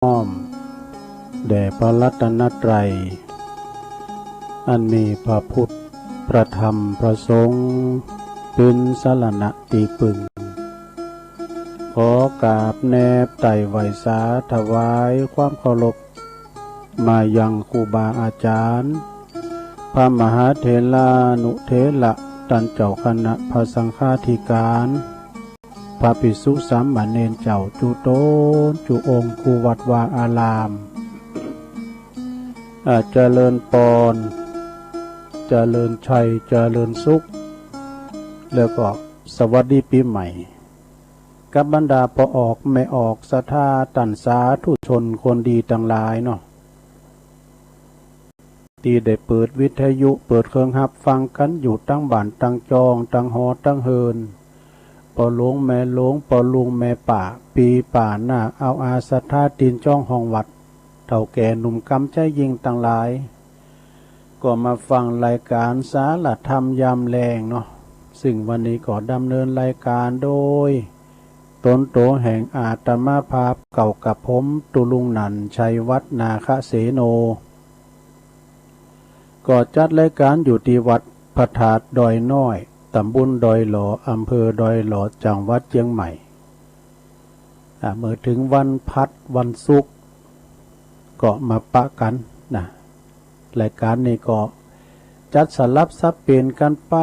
น้อมแด่พระรัตนตรัยอันมีพระพุทธพระธรรมพระสงฆ์เป็นสรณะที่พึ่งขอกราบแนบไต่ไหวสาถวายความเคารพมายังครูบาอาจารย์พระมหาเถรานุเถระท่านเจ้าคณะพระสังฆาธิการพระภิกษุสามเณรเจ้าจุโตนจุองค์คูวัดวาอารามเจริญปอนเจริญชัยเจริญสุขแล้วก็สวัสดีปีใหม่กับบรรดาพอออกไม่ออกศรัทธาตันสาธุชนคนดีทั้งหลายเนาะที่ได้เปิดวิทยุเปิดเครื่องรับฟังกันอยู่ตั้งบ้านตั้งจองตั้งหอตั้งเฮินปอหลวงแม่หลวงปอลุงแม่ป่าปีป่าหน้าเอาอาศรัทธาตีนจ้องห้องวัดเฒ่าแก่หนุ่มกำใจยิงต่างหลายก็มาฟังรายการสารธรรมยามแรงเนาะซึ่งวันนี้ก็ดำเนินรายการโดยตนโตแห่งอาตมาภาพเก่ากับผมตุลุงนันชัยวัฒนาคเสโนก็จัดรายการอยู่ที่วัดพระธาตุดอยน้อยตำบลดอยหลออำเภอดอยหลอจังหวัดเชียงใหม่เมื่อถึงวันพัดวันศุกร์ก็มาปะกันนะรายการนี้ก็จัดสลับซับเปลี่ยนกันไป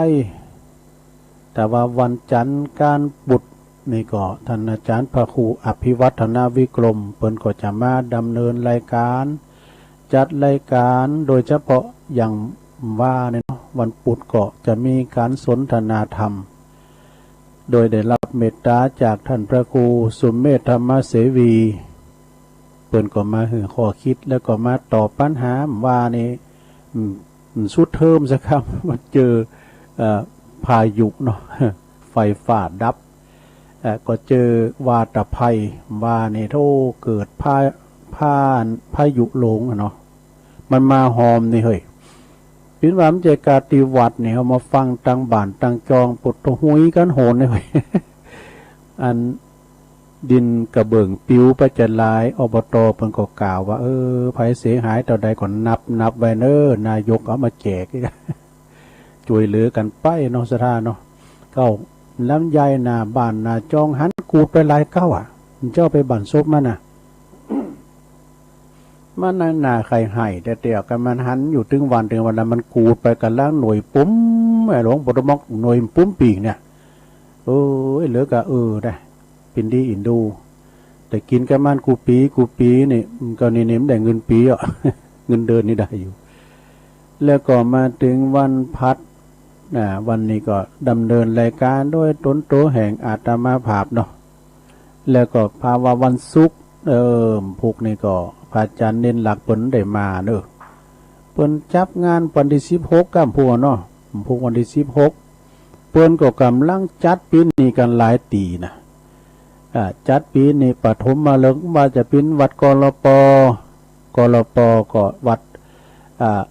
แต่ว่าวันจันทร์การบุตรนี่ก็ท่านอาจารย์พระครูอภิวัฒนาวิกรมเพิ่นก็จะมาดำเนินรายการจัดรายการโดยเฉพาะอย่างว่าเนี่ยวันพุธก็จะมีการสนทนาธรรมโดยได้รับเมตตาจากท่านพระครูสุมเมธธรรมเสวีเปิ่นก็มาให้ข้อคิดแล้วก็มาตอบปัญหาว่านี่สุดเทอมสักครับมันเจอพายุเนาะไฟฟ้าดับก็เจอวาตภัยว่านี่โทเกิดพายุหลงเนาะมันมาหอมนี่เฮ้ยพินว่ามันใจกาติวัดเนี่ยเอามาฟังตังบ้านตังจองปุตหุยกันโหนเลย อันดินกระเบื้องปิวไปจะลายอบต.เพิ่นก็กล่าวว่าภัยเสียหายต่อใดก่อนนับไว้เน้อนายกเอามาแจกช่วยเหลือกันไปเนาะสถานเนาะเก้าลำไยหน้าบ้านหน้าจองหันกูดไปหลายเก้าเจ้าไปบั่นซบมันน่ะมันหน้าใครให้แต่เตี่ยกันมันหันอยู่ถึงวันแล้วมันกูดไปกันล่างหน่วยปุ้มไอ้หลวงปฐมกหน่วยปุ้มปีกเนี่ยเหลือกะได้ปินดีอินดูแต่กินกันมันกูปีนี่ก็นี่มันได้เงินปีเงินเดือนนี่ได้อยู่แล้วก็มาถึงวันพัดวันนี้ก็ดำเนินรายการด้วยตนโตแห่งอาตมาภาพเนาะแล้วก็ภาวะวันศุกร์พวกนี้ก็พระอาจารย์เน้นหลักเปิ้นได้มาเนอะเปิ้นจับงานวันที่16กับพวกเนาะพวกวันที่16เปิ้นก็กำลังจัดปีนี้กันหลายตีนะจัดปีนี้ปฐมมาเลิกว่าจะเป็นวัดกลปก็วัด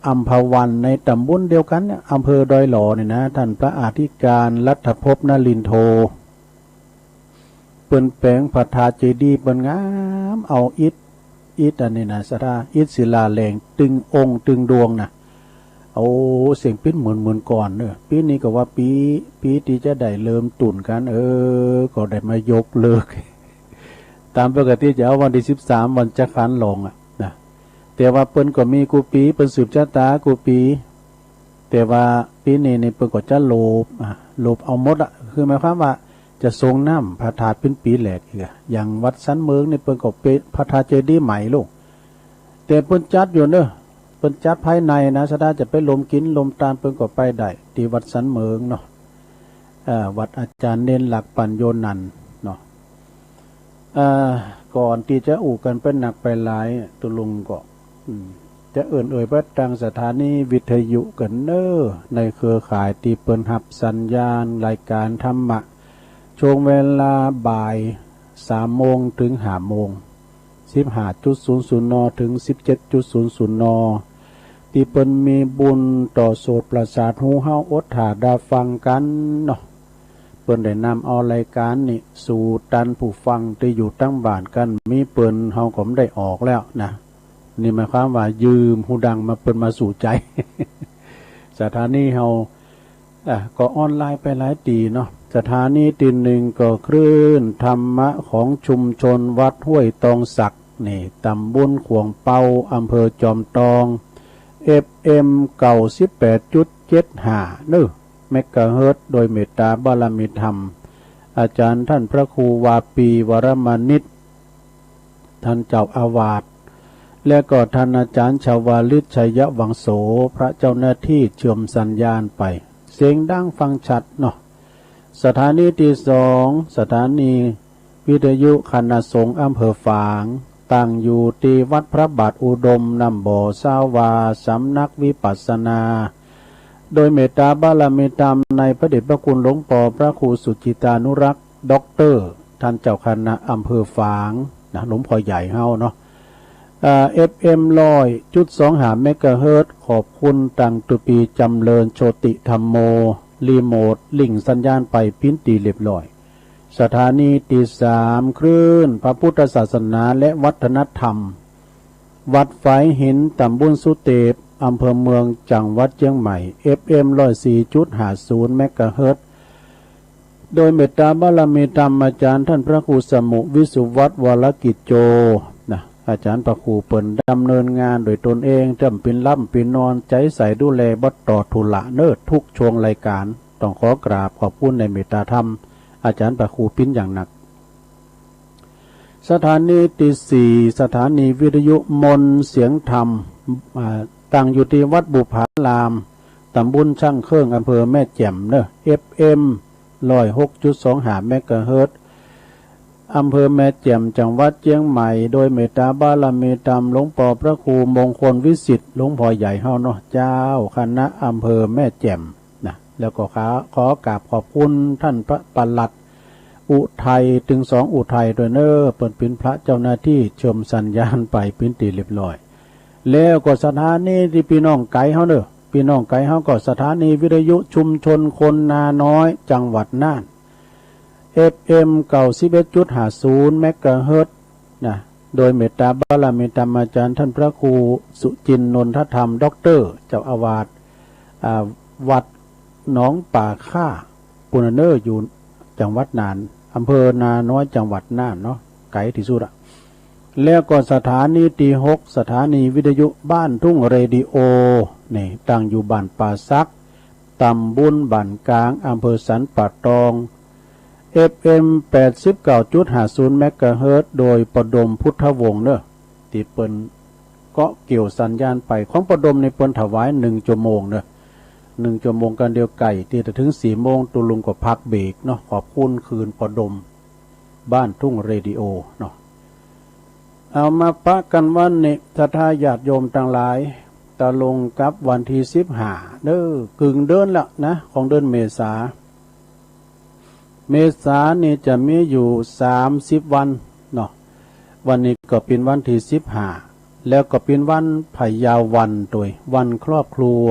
อัมพวันในตำบลเดียวกันเนี่ยอำเภอดอยหลอเนี่ยนะท่านพระอธิการรัฐภพนลินโทเปิ้นแปลงพระธาตุเจดีย์เปิ้นงามเอาอิฐอันนี้นะสถาอิฐศิลาแรงตึงองค์ตึงดวงนะเอาเสียงปิ้นเหมือนก่อนเนอะปีนี้ก็ว่าปีที่จะได้เริ่มตุ่นกันก็ได้มายกเลิกตามปกติจะเอาวันที่13วันจะขันลงนะแต่ว่าเปิ้นก็มีกูปีเปิ้นสืบชะตากูปีแต่ว่าปีนี้เปิ้นก็จะโลบเอาหมดคือหมายความว่าจะทรงน้ำพระธาตุเป็นปีแหลกอย่างวัดสันเมืองนี่เปิ้นก็เป็นพระธาตุเจดีย์ใหม่ลูกแต่เปิ้นจัดอยู่เนอะเปิ้นจัดภายในนะสดาจะไปลมกินลมตามเปิ้นก็ไปได้ที่วัดสันเมืองเนาะวัดอาจารย์เน้นหลักปัญโยนันเนาะก่อนที่จะอู่กันเป็นหนักไปหลายตุลุงก็จะไปทางสถานีวิทยุกันเนอในเครือข่ายที่เปิ้นรับสัญญาณรายการธรรมะช่วงเวลาบ่าย3 โมงถึง5 โมง 15.00 นถึง 17.00 นที่เปิ้นมีบุญต่อโสตประสาทหูเฮาอดถาดาฟังกันเนาะ เปิ้นได้นำเอารายการนี่สู่ตันผู้ฟังที่อยู่ตั้งบ้านกันมีเปิ้นเฮาก็ไม่ได้ออกแล้วนะนี่หมายความว่ายืมหูดังมาเปิ้นมาสู่ใจ สถานีเฮาก็ออนไลน์ไปหลายตีเนาะสถานีตีหนึ่งก็คลื่นธรรมะของชุมชนวัดห้วยตองสักนี่ตำบลขวงเปาอำเภอจอมทอง FM 98.75 เนอะเมกะเฮิรตซ์โดยเมตตาบารมีธรรมอาจารย์ท่านพระครูวาปีวรมานิตท่านเจ้าอาวาสและก็ท่านอาจารย์ชาวาลิศชัยวังโสพระเจ้าหน้าที่เชื่อมสัญญาณไปเสียงดังฟังชัดเนาะสถานีที่สองสถานีวิทยุคณะสงฆ์อำเภอฝางตั้งอยู่ที่วัดพระบาทอุดมนำบ่อสาวาสำนักวิปัสสนาโดยเมตตาบารมีธรรมในพระเดชพระคุณหลวงพ่อพระครูสุจิตานุรักษ์ด็อกเตอร์ท่านเจ้าคณะอำเภอฝางนะหลวงพ่อใหญ่เฮาเนาะFM 100.25 เมกะเฮิรตซ์ขอบคุณตังตุปีจำเริญโชติธรรมโมรีโมทลิงสัญญาณไปพิ้นตีเรียบร้อยสถานีที่3คลื่นพระพุทธศาสนาและวัฒนธรรมวัดฝายหินตำบลสุเตปอำเภอเมืองจังหวัดเชียงใหม่ FM 104.50 เมกะเฮิรตซ์โดยเมตตาบารมีธรรมอาจารย์ท่านพระครูสมุวิสุวัฒน์วรกิจโจนะอาจารย์พระครูเปิ่นดำเนินงานโดยตนเองจำเป็นล่ำเป็นนอนใจใส่ดูแลบัดต่อทุละเนิดทุกช่วงรายการต้องขอกราบขอบคุณในเมตตาธรรมอาจารย์พระครูปิ้นอย่างหนักสถานีที่สี่สถานีวิทยุมนเสียงธรรมตั้งอยู่ที่วัดบุพารามตำบลช่างเครื่องอำเภอแม่แจ่มเนอะ FM 106.25 เมกะเฮิรตซ์อำเภอแม่แจ่มจังหวัดเชียงใหม่โดยเมตตาบารมีธรรมหลวงพ่อพระครูมงคลวิสิทธิ์หลวงพ่อใหญ่เฮาเนาะเจ้าคณะอำเภอแม่แจ่มนะแล้วก็ขอกราบขอบคุณท่านพระปลัดอุทัยถึง2อุทัยด้วยเนอเปิดเป็นพระเจ้าหน้าที่ชมสัญญาณไปเป็นตีเรียบร้อยแล้วก็สถานีที่พี่น้องไกลเฮาเนอะพี่น้องไกลเฮาก็สถานีวิทยุชุมชนคนนาน้อยจังหวัดน่าน FM 91.50 เมกะเฮิรตซ์นะโดยเมตตาบารมีธรรมอาจารย์ท่านพระครูสุจินนนทธรรมด็อกเตอร์เจ้าอาวาสวัดหนองป่าค่าปุณเนอร์อยู่จังหวัดน่านอำเภอนาน้อยจังหวัดน่านเนาะไกลที่สุดอะแล้วก็สถานีที่6สถานีวิทยุบ้านทุ่งเรดิโอนี่ตั้งอยู่บ้านป่าซักตำบลบ้านกลางอำเภอสันป่าตอง FM 89.50 เมกะเฮิรตซ์โดยประดมพุทธวงศ์เนอะที่เปิ้นก็เกี่ยวสัญญาณไปของประดมในเปิ้นถวาย1 ชั่วโมงเนอะ1 ชั่วโมงกันเดียวไก่ที่จะถึง4 โมงตุลุงก็พักเบรกเนาะขอบคุณคืนประดมบ้านทุ่งเรดิโอเนาะเอามาปะกันวันนี้ถ้าญาติโยมทั้งหลายตะลงกับวันที่15เด้อกึ่งเดือนละนะของเดือนเมษานี่จะมีอยู่30 วันเนาะวันนี้ก็เป็นวันที่15แล้วก็เป็นวันไผ่ยาววันโดยวันครอบครัว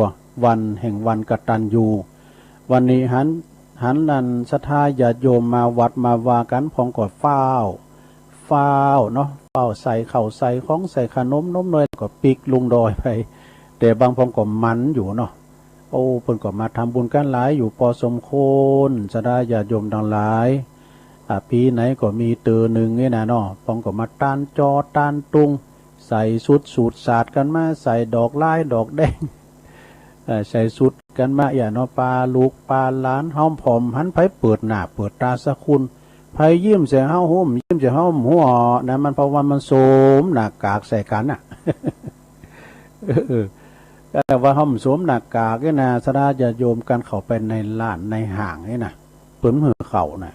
วันแห่งวันกตัญญูวันนี้หันนันศรัทธาญาติโยมมาวัดมาวากันพองกอดฟ้าวเนาะฟ้าวใส่ข้าวใส่ของใส่ขนมน้อยก็ปิกลุงดอยไปแต่บางพองก็มันอยู่เนาะโอ้เพิ่นก็มาทำบุญกันหลายอยู่พอสมควรศรัทธาญาติโยมทั้งหลายปีไหนก็มีเตือหนึ่งนี่นะเนาะพองก็มาต้านจอต้านตุงใส่สุดสูตรศาสตร์กันมาใส่ดอกลายดอกแดงใส่สุดกันมาอย่าเนาะปลาลูกปลาล้านห้อมผอมหันไผเปิดหน้าเปิดตาสักคุณไผยิ้มใส่เฮาห่มยิ้มใส่เฮาหัวนะมันเพราะว่ามันโสมหน้ากากใส่กันน่ะ แต่ว่าห้อมสวมหน้ากากนี่นะสดาจะโยมกันเข้าไปในร้านในห้างนี่นะเปิ้นมือเข่าน่ะ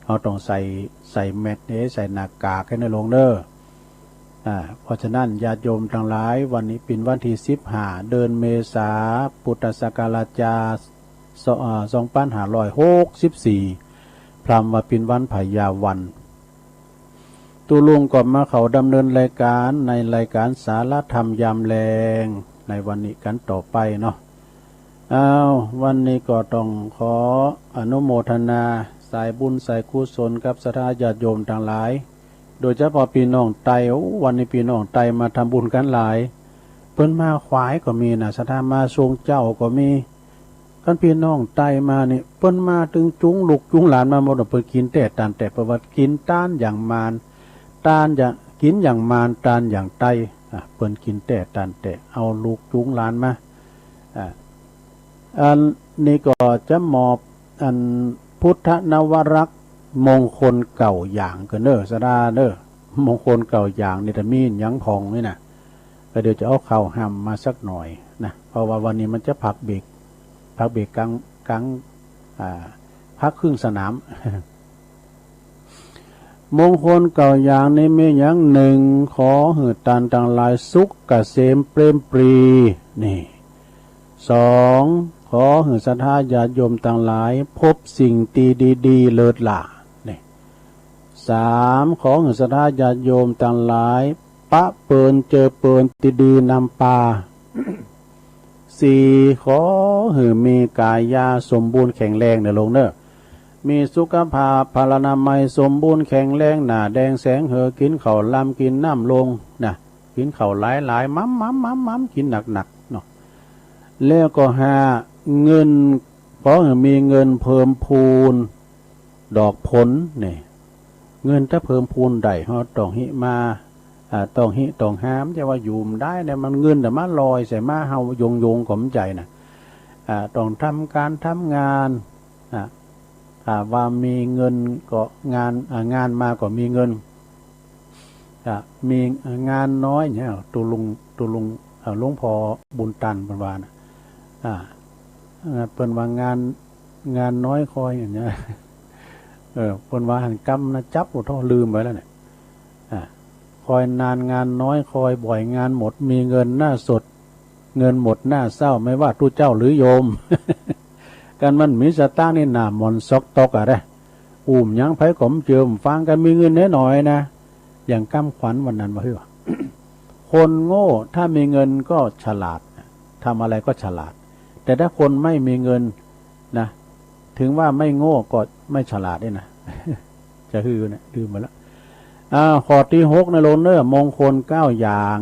เราต้องใส่แมสนี้ใส่หน้ากากให้ในลงเด้อเพราะฉะนั้นญาติโยมทั้งหลายวันนี้เป็นวันที่15เดือนเมษาพุทธศักราช2564พรำว่าเป็นวันไผ่ยาวันตุลุงก็มาเขาดำเนินรายการในรายการสารธรรมยามแลงในวันนี้กันต่อไปเนาะ อ้าววันนี้ก็ต้องขออนุโมทนาสายบุญสายกุศลกับศรัทธาญาติโยมทั้งหลายโดยเฉพาะพี่น้องไตวันนี้พี่น้องไตมาทำบุญกันหลายเพิ่นมาขวายก็มีนะศรัทธามาทรงเจ้าก็มีกันพี่น้องไตมานี่เพิ่นมาถึงจุงลูกจุงหลานมาหมดเพิ่นกินแต่ตานแต่ประวัติกินต้านอย่างมารต้านอย่างกินอย่างมารต้านอย่างไตเพิ่นกินแต่ตานแต่เอาลูกจุงหลานมาอันนี้ก็จะมอบอันพุทธนวรักษ์มงคลเก่าอย่างกันเด้อสดาเด้อมงคลเก่าอย่างนี่แต่มียังพองนี่นะก็เดี๋ยวจะเอาเข้าห้ามมาสักหน่อยนะเพราะว่าวันนี้มันจะพักเบรกกลางพักครึ่งสนาม มงคลเก่าอย่างในเมยังหนึ่งขอหืดตันต่างลายสุขกเกษมเปรมปรีนี่สองขอหือศรัทธาญาติโยมต่างหลายพบสิ่งตีดีๆเลิศหล่านี่สามขอหือศรัทธาญาติโยมต่างหลายปะเปินเจอเปินตีดีนำปา สี่ขอหือมีกายาสมบูรณ์แข็งแรงเนลงเนอมีสุขภาพพลานามัยสมบูรณ์แข็งแรงหน้าแดงแสงเหอกินข้าวลำกินน้ำลงนะกินข้าวหลายมัมกินหนักเนาะแล้วก็หาเงินขอให้มีเงินเพิ่มพูนดอกผลเนี่ยเงินถ้าเพิ่มพูนได้เฮาต้องหิมาต้องหามจะว่าอยู่ได้เนี่ยมันเงินแต่มาลอยใส่มาเฮายงขมใจนะต้องทำการทำงานว่ามีเงินก็งานมาก็มีเงินมีงานน้อยเนี่ยตุลุงหลวงพ่อบุญตันเป็นว่านะเป็นว่างานน้อยคอยอย่างเงี้ยเป็นว่าหันกำนะจับอุท่อลืมไปแล้วเนี่ยคอยนานงานน้อยคอยบ่อยงานหมดมีเงินหน้าสดเงินหมดหน้าเศร้าไม่ว่าทุเจ้าหรือโยม กันมันมีสตางค์นี่หนามอนซอกตอกอะไรยังไผขมเจิมฟังกันมีเงินน้อยหน่อยนะอย่างกำขวัญวันนั้นว่าเฮ้ย คนโง่ถ้ามีเงินก็ฉลาดทำอะไรก็ฉลาดแต่ถ้าคนไม่มีเงินนะถึงว่าไม่โง่ก็ไม่ฉลาดด้วยนะ จะฮือนะลืมไปแล้วข้อที่6ในโลเนอร์มงคล9อย่าง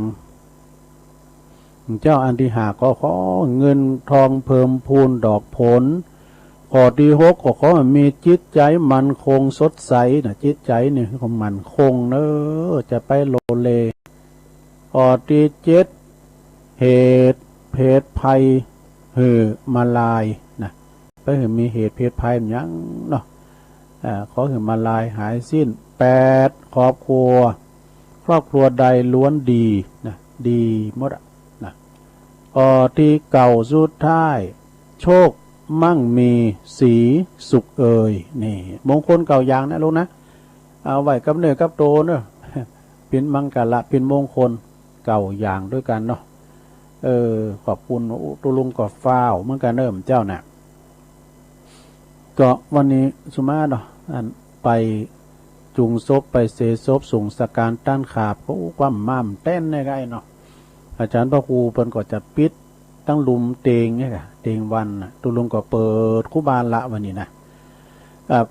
เจ้าอันที่5ก็ขอเงินทองเพิ่มพูนดอกผลข้อที่6ก็ขอมีจิตใจมันคงสดใสนะจิตใจนี่ของมันคงเนอจะไปโลเลข้อที่7เหตุเพศภัยมาลายนะไปมีเหตุเพศภัยยังเนาะขอมาลายหายสิ้น8ครอบครัวใดล้วนดีนะดีหมดนะที่เก่าสุดท้ายโชคมั่งมีสีสุขเอ่ยนี่มงคลเก่าอย่างนะลูกนะเอาไว้กับเนื้อกับโตเนอะเป็นมังกรเป็นมงคลเก่าอย่างด้วยกันเนาะขอบคุณตุลุงก็ฟ้าวเหมือนกันเริ่มเจ้าน่ะก็วันนี้สุมาเนาะไปจุงซบไปเสซบส่งสการต้านขาบก็ความม่ามเต้นได้ไงเนาะอาจารย์พระครูเพิ่นก็จะปิดตั้งลุมเตงเนี่ยค่ะเตงวันตุลุงก็เปิดคุบาละวันนี้นะ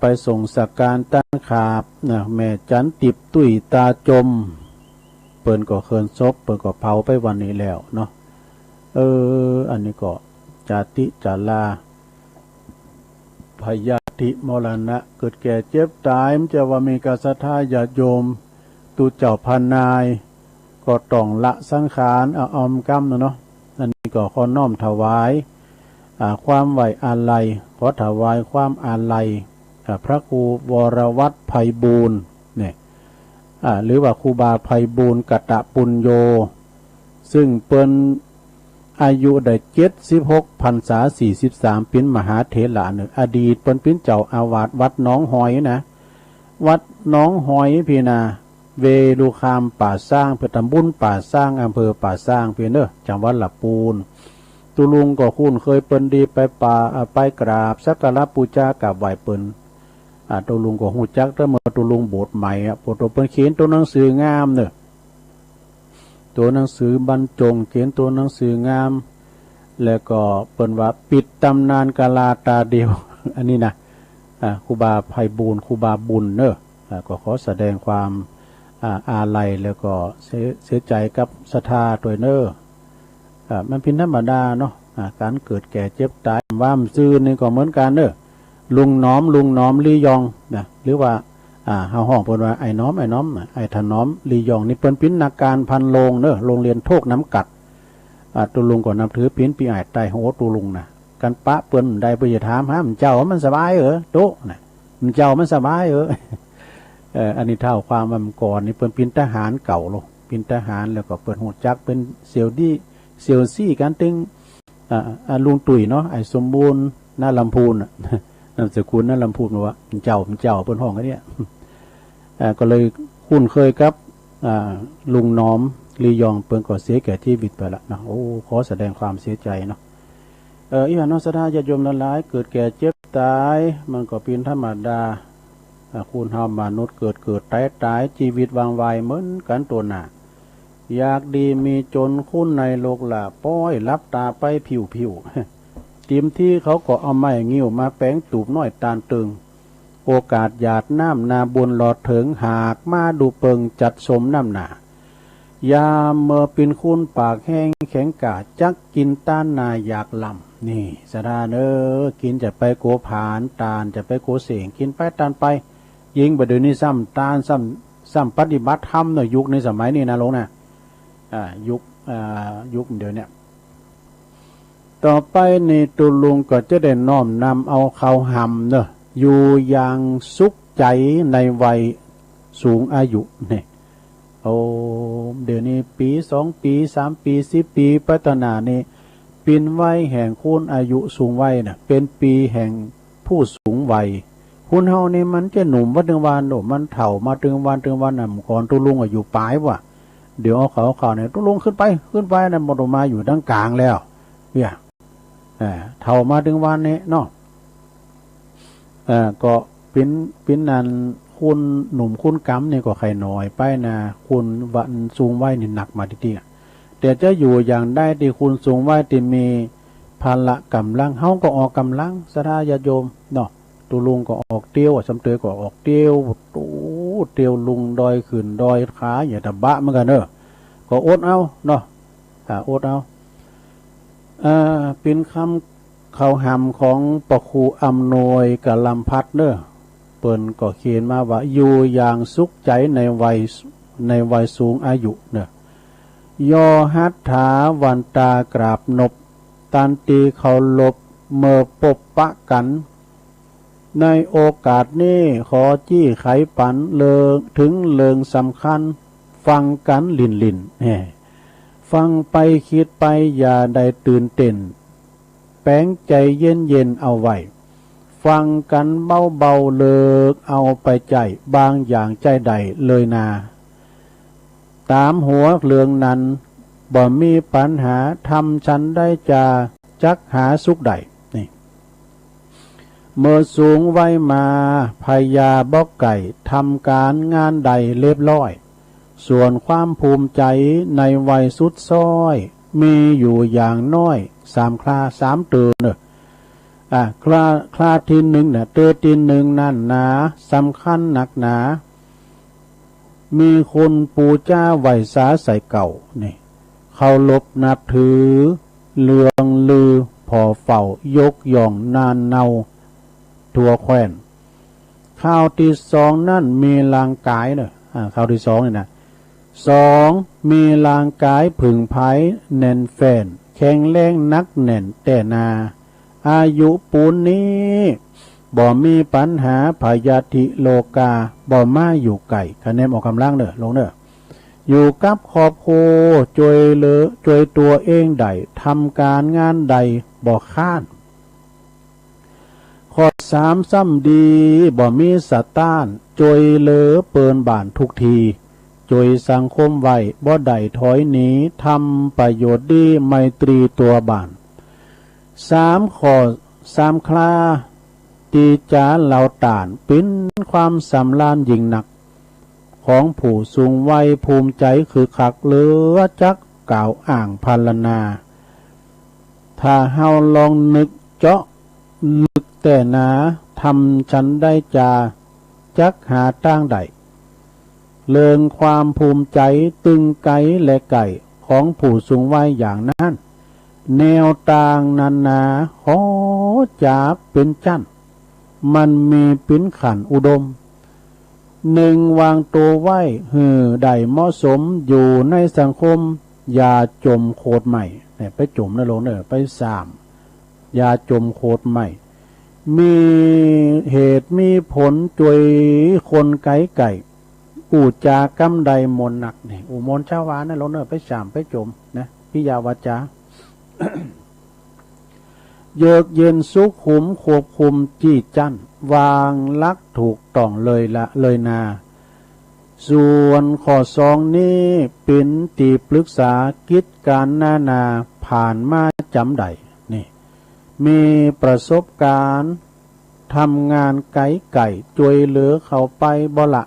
ไปส่งสการต้านขาบนะแม่จันติบตุ้ยตาจมเปิ้นก็เคินซบเปิ้นก็เผาไปวันนี้แล้วเนาะอันนี้ก็จาติจาลาพยาธิมรณะเกิดแก่เจ็บตายมันจะว่ามีกษัตริย์ญาติโยมตูเจ้าพันนายก็ต้องละสังขารอมกรรมเนาะอันนี้ก็ขอน้อมถวายความไหวอาลัยขอถวายความอาลัยพระครูวรวัฒน์ไพบูลย์เนี่ยหรือว่าครูบาไพบูลย์กตปุญโญซึ่งเป็นอายุได้76 พรรษา43เป็นมหาเถระหนึ่งอดีตเป็นเจ้าอาวาสวัดหนองหอยนะวัดหนองหอยพี่นาเวลุคามป่าสร้างเพื่อทำบุญป่าสร้างอำเภอป่าสร้างพี่เนอะจังหวัดลำพูนตุลุงก็คุ้นเคยเปิ้นดีไปป่าไปกราบสักการะปูชากับไหว้เปิ้นตุลุงก็หูจักแต่เมื่อตุลุงโบสถ์ใหม่โบสถ์เปิ้นเขียนตัวหนังสืองามเนอะตัวหนังสือบรรจงเขียนตัวหนังสืองาม แล้วก็เปิ้นว่าปิดตำนานกาลาตาเดียว อันนี้นะครูบาไพบูลย์ครูบาบุญเนอะก็ขอแสดงความอาลัยแล้วก็เสียใจกับศรัทธาตัวเนอะมันเป็นธรรมดาเนาะการเกิดแก่เจ็บตายว่ามซื่อนี่ก็เหมือนกันเนอะลุงน้อมลียองนะหรือว่าเฮาห้องเปิ้นว่าไอ้น้อมไอ้ถนอมลียองนี่เปิ้นเป็นนักการพันโรงเนอะโรงเรียนโทกน้ำกัดตัวลุงก็นับถือปิ้นปีอ้ายใต้โหตัวลุงนะกันปะเปิ้นได้ไปถามหามันเจ้ามันสบายโตน่ะมันเจ้ามันสบายอันนี้เท่าความว่ามันก่อนนี่เปิ้นเป็นทหารเก่าโลเป็นทหารแล้วก็เปิ้นฮู้จักเป็นเซียวซี่กันตึงลุงตุ๋ยเนาะไอ้สมบูรณ์หน้าลำพูนนามสกุลหน้าลำพูนว่ามันเจ้าเปิ้นห้องกันเนี่ยก็เลยคุ้นเคยกับลุงน้อมลียองเปิ้นก็เสียแก่ชีวิตไปละนะโอ้ขอแสดงความเสียใจเนาะอีหยังเนาะศรัทธาญาติโยมหลายๆเกิดแก่เจ็บตายมันก็เป็นธรรมดาคุณเฮามนุษย์เกิดตายชีวิตวางไวเหมือนกันตัวหน้าอยากดีมีจนคุณในโลกละป้อยรับตาไปผิวติมที่เขาก็เอาไม้งิ้วมาแป้งตูบน้อยตาลตึงโอกาสหยาดน้ำนาบุญหลอดถึงหากมาดูเปิงจัดสมน้ำหนายามเมื่อเป็นคุณปากแห้งแข็งกาจักกินต้านนาอยากลำนี่สะดากินจะไปโกผานตาลจะไปโกเสียงกินไปตาลไปยิงประเดี๋ยวนี้ซ้ำตาลซ้ำปฏิบัติธรรมเนอะยุคในสมัยนี้นะลงนะยุคเดี๋ยวนี้ต่อไปในตุลุงก็จะได้น้อมนำเอาเขาหำเนอะอยู่อย่างสุขใจในวัยสูงอายุเนี่ยเดี๋ยวนี้ปี2 ปี3 ปี10 ปีพัฒนานี่เป็นวัยแห่งคุณอายุสูงวัยน่ะเป็นปีแห่งผู้สูงวัยคุณเฮานี่มันจะหนุ่มวัดถึงวันมันเฒ่ามาถึงวันน่ะก่อนตุลุงอายุปลายว่ะเดี๋ยวเอาเขาเนี่ยตุลุงขึ้นไปนั่นบ่มาอยู่ดังกลางแล้วเนี่ยเฒ่ามาถึงวันนี้เนาะก็เป็นนันคุณหนุ่มคุณกำนี่ก็ไข่น้อยไปนะคุณวันสูงวัยนี่หนักมาทีเดียวแต่จะอยู่อย่างได้ที่คุณสูงวัยที่มีพละกำลังเฮาก็ออกกำลังศรัทธาญาติโยมเนาะตุลุงก็ออกเตี้ยวสำเตยก็ออกเตี้ยวเตี้ยวลุงดอยขึ้นดอยขาอย่าตะบะเหมือนกันก็อดเอาเนาะอดเอาเป็นคำเขาหำของปะครูอำนวยกับลำพัดเปิ้นก็เขียนมาว่าอยู่อย่างสุขใจในวัยสูงอายุยอหัตถาวันตากราบนบตันตีเขาลบเมื่อปบปะกันในโอกาสนี้ขอจี้ไขปันเลิงถึงเลิงสำคัญฟังกันลินฟังไปคิดไปอย่าได้ตื่นเต้นแป้งใจเย็นเอาไว้ฟังกันเบาเลิกเอาไปใจบางอย่างใจใดเลยนาตามหัวเรื่องนั้นบ่มีปัญหาทำฉันได้จะจักหาสุขใดนี่เมื่อสูงไว้มาพยาบอกไก่ทำการงานใดเรียบร้อยส่วนความภูมิใจในวัยสุดซ้อยมีอยู่อย่างน้อย3 ครา3 เตือนคลาที่1เตือที่1นั่นหนาสำคัญหนักหนามีคนปูจ้าไหวสาใส่เก่านี่เขาลบนับถือเลืองลือพอเฝ้ายกย่องนานเนาทั่วแคว้นข้าวที่2นั่นมีร่างกายข้าวที่2นี่นะ2มีร่างกายผึ่งไผ่แน่นแฟนแข็งแรงนักแน่นแต่นาอายุปูนนี้บ่มีปัญหาพยาธิโลกาบ่มาอยู่ไก่คะแนนออกกำลังลงอยู่กับครอบครัวช่วยตัวเองใดทำการงานใดบ่ค้านข้อ3ซ้ำดีบ่มีสต้านช่วยเหลือเปินบ้านทุกทีช่วยสังคมไว้บ่ได้ถอยหนีทำประโยชน์ดีไมตรีตัวบ้าน3 ข้อ3 คราตีจาเหล่าต่านเป็นความสำราญยิ่งหนักของผู้สูงวัยภูมิใจคือคักเหลือจักกล่าวอ่างพรรณนา ถ้าเฮาลองนึกเจาะลึกแต่หนาทำฉันได้จาจักหาตั้งใดเลิงความภูมิใจตึงไกและไก่ของผู้สูงวัยอย่างนั้นแนวต่างนานาขอจาเป็นจั่นมันมีปิ้นขันอุดมหนึ่งวางตัวไว้หือได้เหมาะสมอยู่ในสังคมอย่าจมโคดใหม่เนี่ยไปจมนะลงเนี่ยไปสามอย่าจมโคดใหม่มีเหตุมีผลจวยคนไก่อูจากำใดมนหนักเนี่ยอูมนชาวานะลงเนี่ยไปสามไปจมนะพิยาวาจา เยือกเย็นสุขุมควบคุมจี้จั่นวางลักถูกต้องเลยละเลยนาส่วนข้อสองนี้เป็นตีปรึกษากิจการนาผ่านมาจำใดนี่มีประสบการณ์ทำงานไก่จวยเหลือเขาไปบ่ละ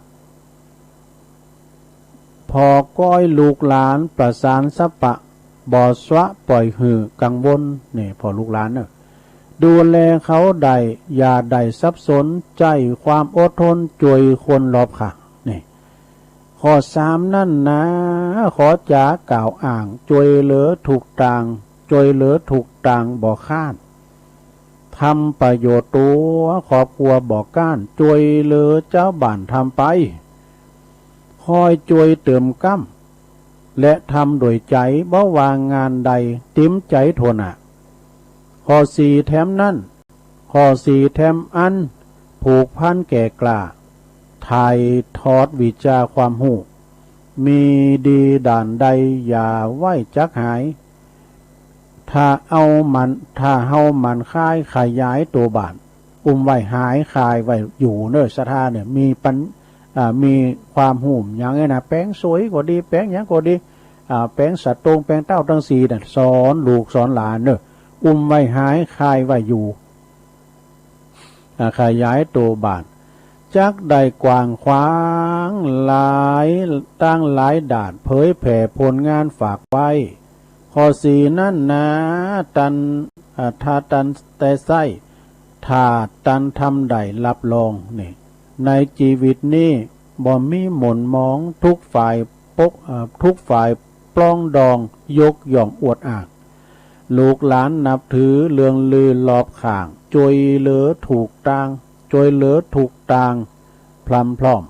พอก้อยลูกหลานประสานสปะบ่สวะปล่อยหือกังวลนี่พอลูกหลานเนอะดูแลเขาใดอย่าใดสับสนใจความอดทนจวยคนรอบค่ะนี่ข้อสามนั่นนะขอจากล่าวอ่างจวยเหลือถูกต่างจวยเหลือถูกต่างบ่ข้านทำประโยชน์ตัวครอบครัวบ่ก้านจวยเหลือเจ้าบ้านทำไปคอยจวยเติมกั้มและทำโดยใจบ่วางงานใดติ้มใจทนอ่ะข้อสี่แถมนั่นข้อสี่แถมอันผูกพันแก่กล้าถ่ายทอดวิจาความหูมีดีด่านใดอย่าไว้จักหายถ้าเฮามันค่ายขยายตัวบานไว้หายคายไว้อยู่เนื้อสถาเนี่ยมีความหูอย่างไงนะแป้งสวยก็ดีแป้งอย่างก็ดีแป้งสัตว์ตรงแป้งเต้าทั้งสี่เนี่ยสอนลูกสอนหลานเนอะไว้หายคายไว้อยู่ขยายตัวบานจักได้กว้างขวางหลายตั้งหลายด่านเผยแผ่ผลงานฝากไว้ข้อสี่นั่นนะถ้าตันแต่ไส้ถ้าตันทำได้รับรองนี่ในชีวิตนี้บ่มีหม่นมองทุกฝ่ายทุกฝ่ายปล้องดองยกย่องอวดอ้างลูกหลานนับถือเลืองลือรอบข้างจวยเหลือถูกต่างจวยเหลือถูกต่างพลัมพร้อม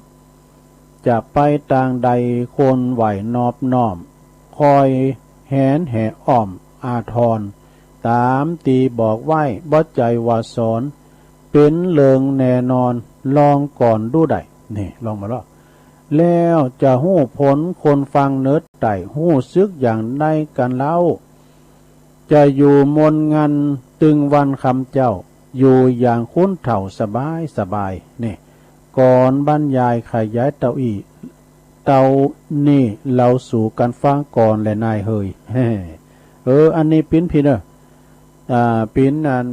จะไปต่างใดคนไหวนอบน้อมคอยแหนแห่อ้อมอาทรตามตีบอกไว้บ่ใจว่าสอนเป็นเลิงแน่นอนลองก่อนดูได้นี่ลองมาแล้วแล้วจะหู้ผลคนฟังเนิดไต่หู้ซึกอย่างใดกันเล่าจะอยู่มนงันตึงวันคำเจ้าอยู่อย่างคุ้นเถ่าสบายนี่ก่อนบรรยายขยายเตานี่เราสู่กันฟังก่อนและนายเฮยอันนี้ปิ้นพี่เนอะปิ้นอัน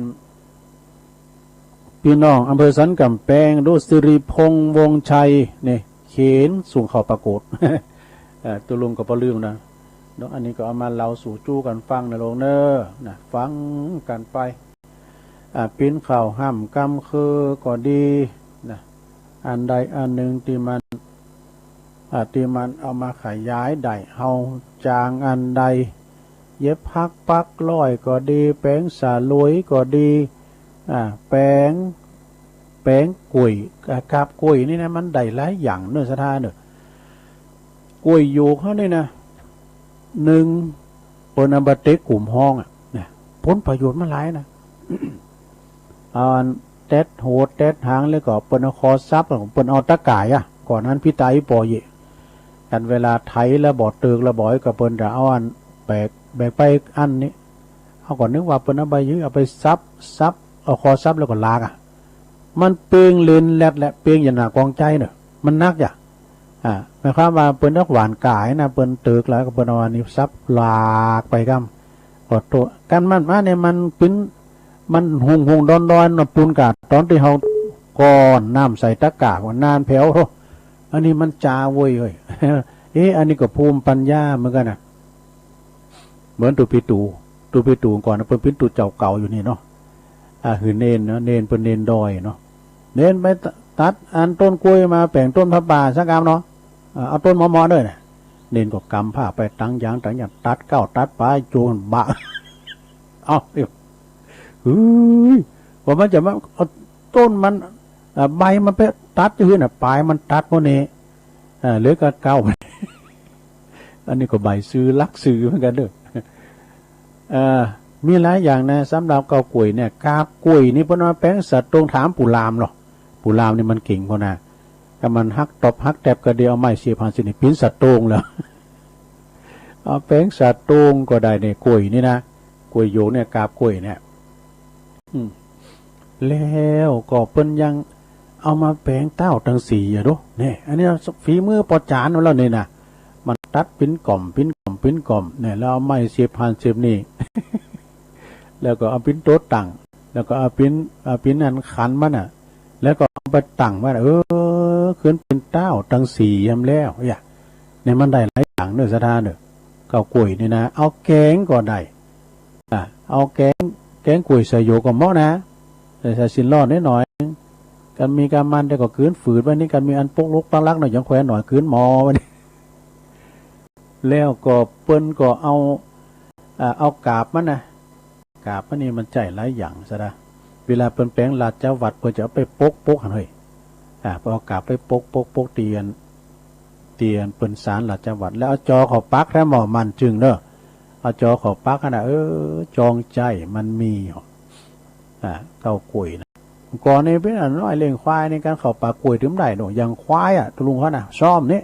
พี่น้องอำเภอสันกำแพงดูสิริพงษ์วงชัยนี่เขียนส่งเข้าปรากฏตัวลุงก็ปลืมนะน้องอันนี้ก็เอามาเราสู่จู้กันฟังนะลงเนอนะฟังกันไปปิ้นข่าวห้ำกำคือก็ดีนะอันใดอันหนึ่งที่มันเอามาขยายได้เฮาจางอันใดเย็บปักร้อยก็ดีแป้งสาลุยก็ดีแป้งกุยกับกุยนี่นะมันได้หลายอย่างเนื้อสถานเนื้อกุยอยู่เขานี่นะหนึ่งเปิ้นอันบัดเต็กกลุ่มห้องเนี่ยผลประโยชน์มาหลายนะเต็ดโหดเต็ดหางแล้วก็เปิ้นเอาคอซับของเปิ้นเอาตะก่ายก่อนนั้นพี่ตายปอเยกันเวลาไถแล้วบ่ตึกแล้วบ่อยกับเปิ้นจะเอาอันแบกไปอันนี้เอาก่อนนึกว่าเปิ้นเอาใบยื้อเอาไปซับเอาคอซับแล้วก็ลากมันเปียงเลนแลดและเปียงอย่างหนากองใจเนอะมันนักอย่าหมายความว่าเปิ้นนักหวานกายนะเปิ้นตึกแล้วก็เปิ้นเอาอันนี้ซับลากไปกำกดตัวกันมันมาเนี่ยมันปิ้นมันหงดอนปูนกาดตอนที่เขาก่อนน้ำใส่ตะกากว่านานแผ่วอันนี้มันจาเว้ยอันนี้ก็ภูมิปัญญาเหมือนกันนะเหมือนตุ ตูไปตูก่อนนะเปิ้นเป็นตูเจ้าเก่าอยู่นี่เนาะหือเนนเนาะเนนเป็นเนนดอยเนาะเนนไปตัดอันต้นกล้วยมาแปลงต้นพระป่าสักกรรมเนาะเอาต้นมอด้วยนะเนนก็กำผ้าไปตั้งยางตัดเก้าตัดปลายโจนบะเอาเดี๋ยวว่ามันจะมาเอาต้นมันใบมันไปตัดอยู่น่ะปลายมันตัดพวกนี้เหลือก็เก้าอันนี้ก็ใบซื้อลักซื้อเหมือนกันเด้อมีหลายอย่างนะสำหรับเกากล้วยเนี่ยกาบกล้วยนี่เพราะว่าแป้งสัตว์ตรงถามปู่ลามหรอกปู่ลามนี่มันเก่งพอนะถ้ามันฮักตบฮักแตบกระเดียวเอาไม้เสียบหันสินี่ปิ้นสัตว์ตรงแล้วเอาแป้งสัตว์ตรงก็ได้เนี่ยกล้วยนี่นะกล้วยโยเนี่ยกาบกล้วยเนี่ยแล้วก็เปิ้นยังเอามาแปลงเต้าตังสีอ่ะดูเนี่ยอันนี้ฝีมือปอจานของเราเนี่ยนะมันตัดปิ้นกล่อมเนี่ยแล้วเอาไม้เสียบหันเสียบนี่ แล้วก็เอาปิ้นโต๊ะตั้งแล้วก็เอาปิ้นอันขันมันอ่ะแล้วก็เอาไปตั้งมันขึ้นเป็นเต้าตังสียำแล้วเนี่ยมันได้หลายอย่างเนื้อสะทานเนื้อเกากล้วยนี่นะเอาแกงก็ได้เอาแกงกล้วยใส่โยก็เหมาะนะใส่สินรอดนิดหน่อยกันมีการมันแต่ก็คืนฝืดไว้นี่กันมีอันปกลุกปังลักหน่อยยังแขวนหน่อยคืนหมอไว้นี่แล้วก็เปิ้นก็เอากาบมันนะกาบมันนี่มันใจหลายอย่างซะนะเวลาเปิ้นแปลงลาดเจ้าวัดเปิ้นจะเอาไปปกหันเฮ้ยเอากาบไปปกเตียนเปิ้นสารลาดเจ้าวัดแล้วเอาจอเขาปักแล้วหมอมันจึงเด้อเอาจอเขาปักนะจองใจมันมีเก้ากล้วยนะก่อนนี้เป็นอันน้อยเลี้ยงควายในการเข้าป่ากล้วยถึงได้หนูอย่างควายตุลุงเขาน่ะซ้อมนี่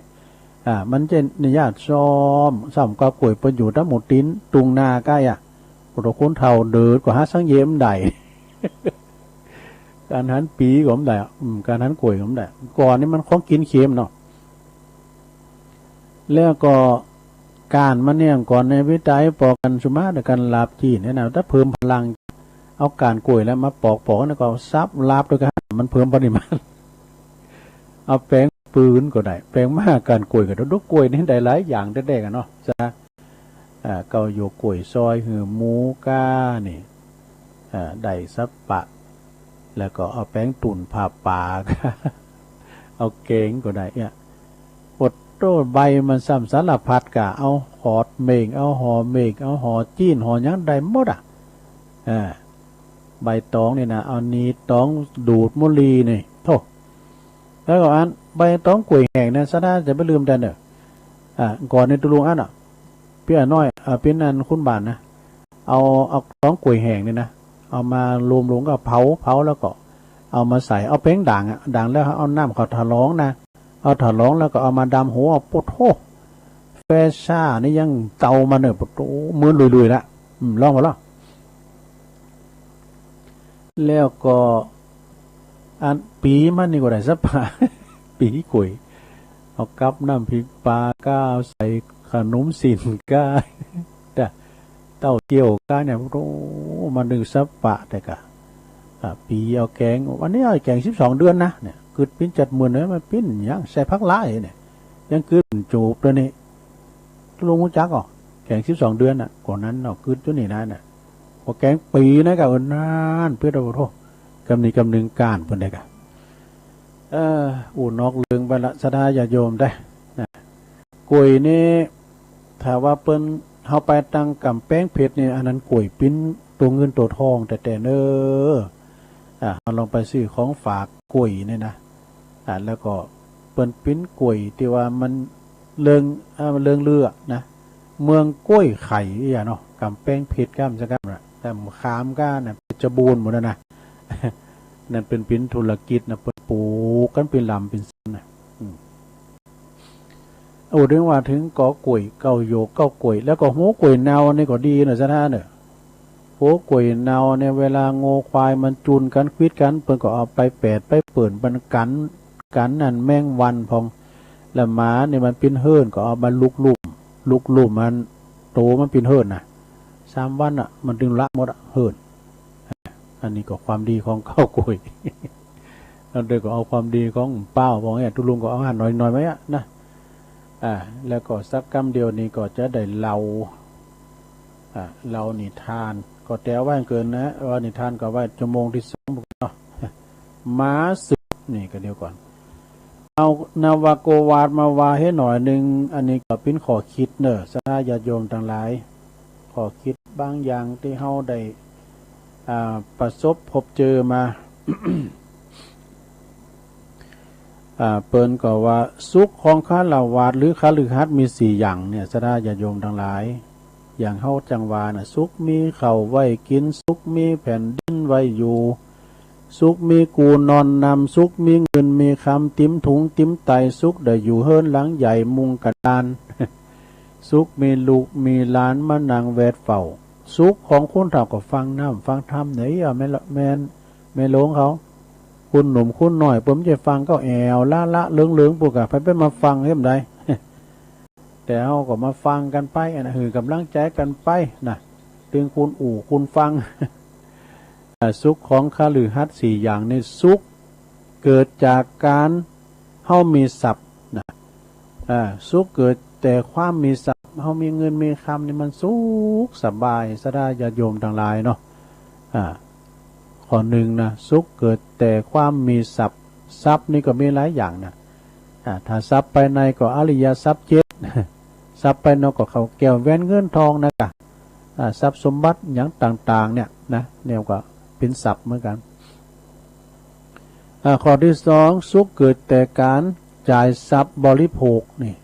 มันจะนิยาตซ้อมเก้ากล้วยประโยชน์ทั้งหมดติ้นตุงนาใกล้ปรคนเท่าเดินกว่าหาสังเยี่ยมได้ การหันปีก็ไม่ได้การหันกล้วยก็ไม่ได้ก่อนนี้มันของกินเค็มเนาะแล้วก็การมันเนี่ยก่อนในวิจัยปอกกันสุมาแต่กันลาบจีนเนี่ยนะถ้าเพิ่มพลังเอาการกล้วยแล้วมาปอกแล้วก็ซับลาบด้วยกันมันเพิ่มปริมาณเอาแป้งปืนก็ได้แป้งมากการกล้วยกับดอกกล้วยนี่ได้หลายอย่างได้กันเนาะจ้ะเกาโยกล้วยซอยหือหมูก้านี่ได้ซับปะแล้วก็เอาแป้งตุ่นผ่าปาก เอาเก่งก็ได้อดโต้ใบมันซ้ำสารพัดกะเอาหอดเมงเอาหอเมงเอาหอจีนหอยังได้หมดใบตองนี่นะเอานีตองดูดมุลีนี่โธ่แล้วก็อันใบตองกล้วยแห้งนะซะนะจะไม่ลืมแต่เนอะก่อนในตุลุงอันเปี้ยน้อยเป็นอันคุ้นบานนะเอาตองกล้วยแห้งนี่นะเอามารวมลงกับเผาแล้วก็เอามาใส่เอาเป้งด่างด่างแล้วเอาน้ำเขาถลองนะเอาถลองแล้วก็เอามาดำหัวปดโธ่แฟซ่านี่ยังเตามาเนอะปดโธ่มือลุยๆละลองมาแล้วแล้วก็อันปีมันนี่ก็ได้สักผ่า ปีกล้วยเอากับน้ำพริกปลาก้าวใส่ขนมสินก้าแต่เต้าเจียวก้าเนี่ยโอ้มันดึงสับปะแต่กะปีเอาแกงวันนี้เอาแกง12 เดือนนะเนี่ยคือปิ้นจัดมือเนี่ยมันปิ้นยังใส่พักล้าเนี่ยยังคือจูบตัวนี้ลงมุจักอ่ะแกง12 เดือนน่ะก่อนนั้นเนาะคือตัวนี้นั่นน่ะพอแกงปีนะกับนานเพื่อเราโทษกำนึงการเพิ่นได้กะนอกเรื่องไปละสดาญาโยมได้นะกล้วยนี่ถ้าว่าเปิ้นเฮาไปตั้งกำแป้งเพชรนี่อันนั้นกล้วยปิ้นตัวเงินตัวทองแต่เน้อเราลองไปซื้อของฝากกล้วยนี่นะแล้วก็เปิ้นปิ้นกล้วยที่ว่ามันเลือกนะเมืองกล้วยไข่เนาะกำแป้งเพชรก้ามซะก้ามน่ะแต่ขามก้านน่ะจะบูนหมดนะนั่นเป็นปิ้นธุรกิจนะเปิ้นปลูกกันเป็นลำเป็นสันนะเรื่องว่าถึงกอกล้วยเก้าโยกเก้ากล้วยแล้วก็หัวกล้วยเนานี่ก็ดีนะซะท่านเนอะหัวกล้วยเนาเนี่ยเวลาโง่ควายมันจุนกันควิดกันเปิ้นก็เอาไปแปดไปเปิ่นมันกันนั่นแมงวันพองแล้วหมาเนี่ยมันเป็นเฮิร์นก็เอามาลุกลุ่มมันโตมันเป็นเฮิร์นนะ3 วันมันดึงละหมดเฮิร์นอันนี้ก็ความดีของข้าวกล้วยแล้วเด็กก็เอาความดีของเป้าบอกตุลุงก็เอาหันหน่อยไหมนะแล้วก็สักกำเดียวนี้ก็จะได้ เรานิทานก็แต่ว่าเกินนะว่านิทานก็ว่าชั่วโมงที่2เนาะม้าศึกนี่ก็เดียวก่อนเอานาวาโกวาดมาวาให้หน่อยนึงอันนี้ก็เป็นขอคิดเนอะสาญาติโยมทั้งหลายขอคิดบางอย่างที่เฮาได้ประสบพบเจอมา เปิ้นก็ว่าสุขของฆราวาสหรือคฤหัสถ์มี4อย่างเนี่ยสาญาติโยมทั้งหลายอย่างเฮาจังว่าน่ะสุขมีข้าวไว้กินสุขมีแผ่นดินไว้อยู่สุขมีกูนอนนำสุขมีเงินมีคำติ้มถุงติ้มไตสุขได้อยู่เฮิรนหลังใหญ่มุงกระดาน สุขมีลูกมีหลานมานั่งแวดเฝ้าสุขของคนเฒ่าก็ฟังน้ำฟังธรรมไหนไม่หลงเขาคุณหนุ่มคุณหน่อยผมจะฟังก็แอวละเลืองๆพวกไปมาฟังเห็นได แต่เขาก็มาฟังกันไปนะหือกำลังใจกันไปนะถึงคุณคุณฟัง สุขของคฤหัสถ์4อย่างในสุขเกิดจากการเฮามีทรัพย์นะสุขเกิดแต่ความมีทรัพย์เฮามีเงินมีคำนี่มันสุขสบายสดาญาติโยมทั้งหลายเนาะข้อหนึ่งนะสุขเกิดแต่ความมีทรัพย์นี่ก็มีหลายอย่างนะถ้าทรัพย์ภายในก็อริยทรัพย์7 ทรัพย์ภายนอกก็เขาแก้วแหวนเงินทองนะกะทรัพย์สมบัติอย่างต่างๆเนี่ยนะเนี่ยก็เป็นทรัพย์เหมือนกันข้อที่2สุขเกิดแต่การจ่ายทรัพย์บริโภคนี่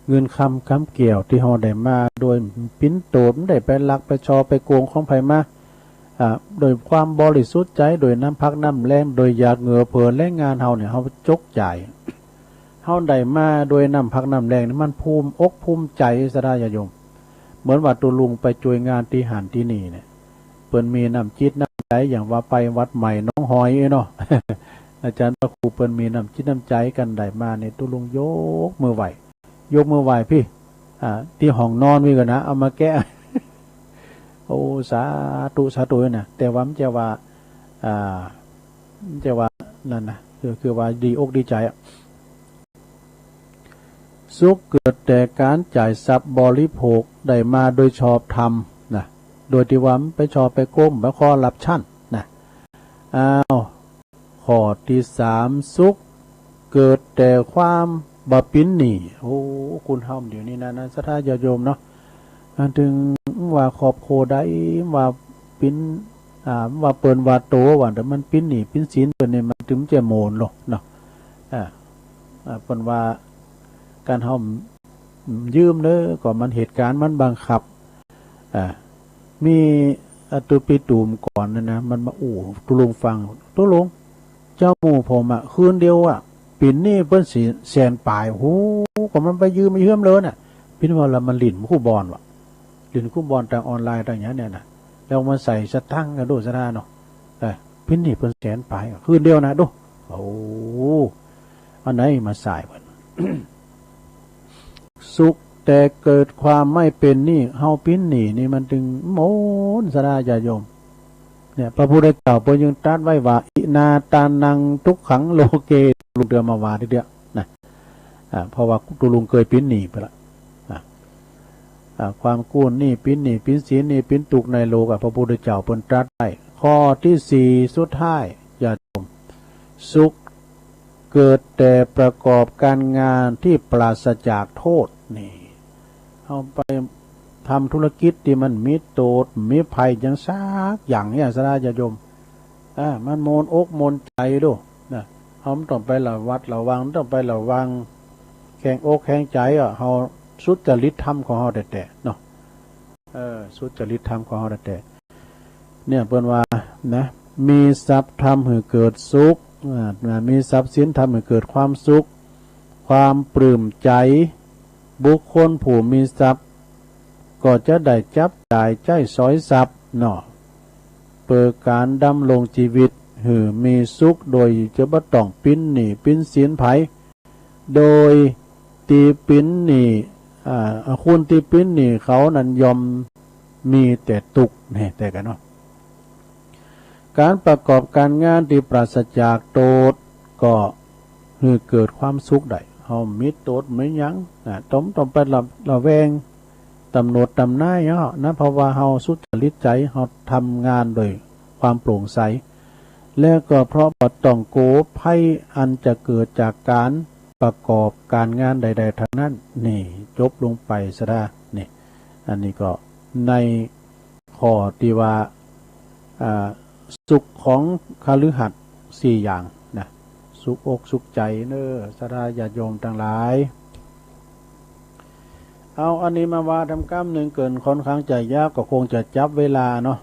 เงินคำเกี่ยวที่เฮาได้มาโดยปิ้นโตดได้ไปลักไปชอไปโกงของไผมาโดยความบริสุทธิ์ใจโดยน้ำพักน้ำแรงโดยหยาดเหงื่อเพื่อแรงงานเฮาเนี่ยเฮาจกจ่ายเฮาได้มาโดยน้ำพักน้ำแรงนี่มันภูมิอกภูมิใจสดาญาติโยมเหมือนว่าตุลุงไปช่วยงานที่หันที่นี่เนี่ยเปิ้นมีน้ำจิตน้ำใจอย่างว่าไปวัดใหม่น้องหอยเนาะ อาจารย์พระครูเปิ้นมีน้ำจิตน้ำใจกันได้มาเนี่ยตุลุงยกมือไหวพี่ที่ห้องนอนมีกันนะเอามาแก้ โอ้สาธุนะแต่ว่ามันจะว่านั่นนะคือว่าดีอกดีใจสุขเกิดแต่การจ่ายทรัพย์บริโภคได้มาโดยชอบธรรมนะโดยที่ว่าไปชอบไปก้มไปขอรับชั่นนะข้อที่3สุขเกิดแต่ความบ่ปิ้นหนีโอ้คุณเฮาเดี๋ยวนี้นะสัทธาญาติโยมเนาะถึงว่าขอบโคได้ว่าปิ้นว่าเปิ้นว่าโตว่าแต่มันปิ้นหนีปิ้นศีลเปิ้นนี่มันถึงจะโมนหรอกเนาะเปิ้นว่าการเฮายืมเด้อก็มันเหตุการณ์มันบังคับมีตุปีตูมก่อนนะมันมาตุลุงฟังตุลุงเจ้าหมู่ผมคืนเดียวปิ่นนี่เปิ้นแสนปลายโหก็มันไปยืมเลยน่ะปิ่นว่าละมันหลินคู่บอลหลินคู่บอลทางออนไลน์ทางอย่างนี้น่ะแล้วมาใส่สตังค์กันดูซะนะเนาะปิ่นนี่เปิ้นแสนปลายคืนเดียวนะดูโอ้อันไหนมาใส่เพิ่น สุขแต่เกิดความไม่เป็นนี่เฮาปิ้นหนีนี่มันจึงโมนสดาญาติโยมเนี่ยพระพุทธเจ้าเพิ่นยังตรัสไว้ว่าอินาตานังทุกขังโลเกลุงเดือมาวาทีเดียวนะเพราะว่าตุลุงเคยปิ้นหนีไปละความกู้หนี้ปิ้นหนีปิ้นศีลหนี้ปิ้นตุกในโลกพระพุทธเจ้าเพิ่นตรัสไว้ข้อที่4สุดท้ายญาติโยมสุขเกิดแต่ประกอบการงานที่ปราศจากโทษนี่เอาไปทำธุรกิจที่มันมีโทษมีภัยอย่างซักอย่างเนี่ยสดาญาติโยมมันโมนอกโมนใจดูนะเขาต้องไประวัดระวังต้องไประวังแข็งอกแข็งใจเขาสุจริตธรรมของเขาแต่เนาะสุจริตธรรมของเขาแต่เนี่ยเปิ้นว่านะมีทรัพย์ทำให้เกิดสุขมีทรัพย์สินทำให้เกิดความสุขความปลื้มใจบุคคลผู้มีทรัพย์ก็จะได้จับจ่ายใจสอยทรัพย์เนาะเปิดการดำรงชีวิตหือมีสุขโดยจะบ่ต้องปิ้นหนีปิ้นศีลไผโดยตีปิ้นหนีคุณตีปิ้นหนีเขานั้นยอมมีแต่ตุกเนี่ยแต่กันเนาะการประกอบการงานที่ปราศจากโทษก็คือเกิดความสุขได้เฮามีโทษไม่ยั้งต้องไประแวง ตำหนดตำนายเนาะนะเพราะว่าเฮาสุจริตใจเฮาทำงานโดยความโปร่งใสแล้วก็เพราะบ่ต้องโกภัยอันจะเกิดจากการประกอบการงานใดๆทั้งนั้นนี่จบลงไปซะได้นี่อันนี้ก็ในข้อที่ว่าสุขของคฤหัสถ์4อย่างนะสุขอกสุขใจเน้อสดาญาติโยมทั้งหลายเอาอันนี้มาว่าทำกรรมหนึ่งเกินค่อนข้างจะยากก็คงจะจับเวลาเนาะ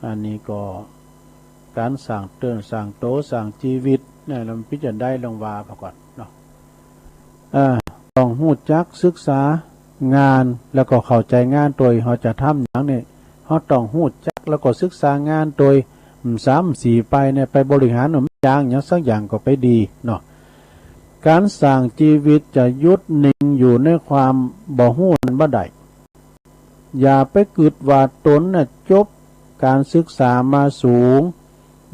อันนี้ก็การสั่งเตือนสั่งโตสั่งชีวิตเนี่ยเราพิจารณาได้ลงว่าพอก่อนเนาะต้องหูจักศึกษางานแล้วก็เข้าใจงานโดยเขาจะทำอย่างนี้เขาต้องหูจักแล้วก็ศึกษางานโดย3-4ไปเนี่ยไปบริหารหนุ่มอย่างสักอย่างก็ไปดีเนาะการสั่งชีวิตจะยุดนิ่งอยู่ในความบ่หูนั้นบ่ได้อย่าไปกึดว่าตนน่ะจบการศึกษามาสูง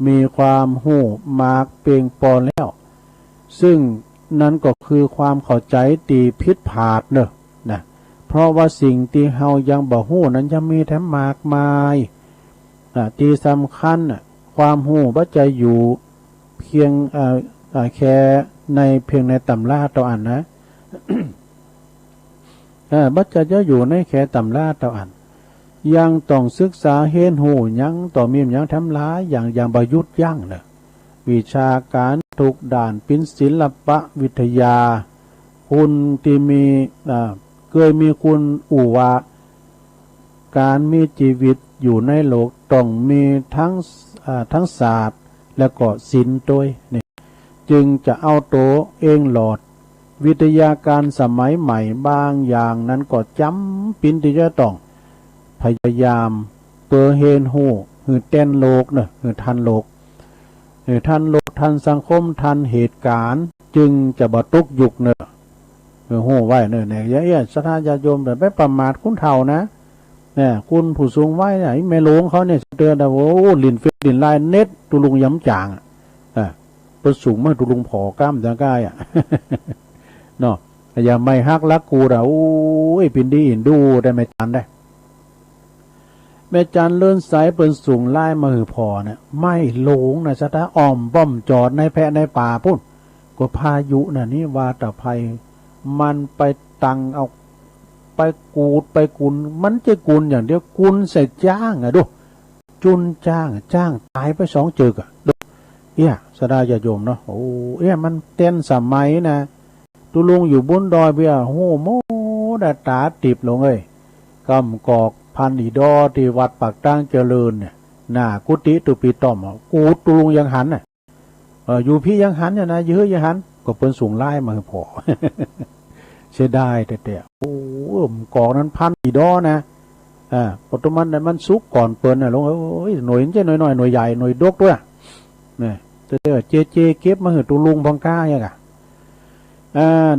มีความหูมากเพียงพอแล้วซึ่งนั้นก็คือความเข้าใจตีผิดพลาดเนอะนะเพราะว่าสิ่งที่เฮายังบ่หูนั้นยังมีแถมมากมายที่สำคัญความหูบ่จะอยู่เพียงแค่เพียงในตำราต่ออันนะ บ่จะอยู่ในแค่ตำราต่ออันยังต้องศึกษาเห็นหูยังต่อมียังทำร้ายอย่างบยุทธ์ยั่งเนอะวิชาการทุกด่านเป็นศิลปะวิทยาคุณที่มีเคยมีคุณอุวาการมีชีวิตอยู่ในโลกต้องมีทั้งศาสตร์และก็ศิลป์ด้วยนี่จึงจะเอาโตเองหลอดวิทยาการสมัยใหม่บางอย่างนั้นก็จำเป็นที่จะต้องพยายามเปิดเห็นหูคือเต้นโลกเนอะคือทันโลกทันโลกทันสังคมทันเหตุการณ์จึงจะบ่ตกยุคเนอะหูไว้เนอะเนี่ยอย่าสถานญาติโยมแบบไม่ประมาทคุณเฒ่านะเนี่ยคุณผู้สูงวัยเนี่ยแม่หลวงเขาเนี่ยเตือนนะโอ้ลินเฟซลินไลน์เน็ตตุลุงย้ำจางประสูงมากตุลุงผอกล้ามจังก้ายเนาะอย่าไม่ฮักลักกูเราโอ้ยปินดีอินดูได้ไม่ทันได้แม่จันเลื่อนสายเป็นสูงไล่มาหือพอเนี่ยไม่หลงนะชะตาอ้อมป้อมจอดในแพะในป่าพุ่นก็พายุน่ะนี่วาตภัยมันไปตังเอาไปกูดไปกุนมันจะกุนอย่างเดียวกุนใส่จ้างดูจุนจ้างตายไป2จึกดูสดาญาโยมเนาะโอ้มันเต้นสมัยนะตุลุงอยู่บนดอยเบียโหโมดาตาติบลงเลยกำกอกพันอีดอที่วัดปากตั้งเจริญเนี่ยน่ากุฏิตุปีต้อมกูตุลุงยังหันอยู่พี่ยังหันเนี่ยนะยื้อยังหันก็เปิ้นสูงไล่มาพอ เสียดายแต่โอ้กอกนั้นพันอีดอนะปัจจุบันเนี่ยมันสุกก่อนเปิ้นน่ะลงหน่วยเจ้หน่อยหน่วยใหญ่หน่วยดกด้วยเนี่ยเจเก็บมาหือตุลุงพังก้าอย่าง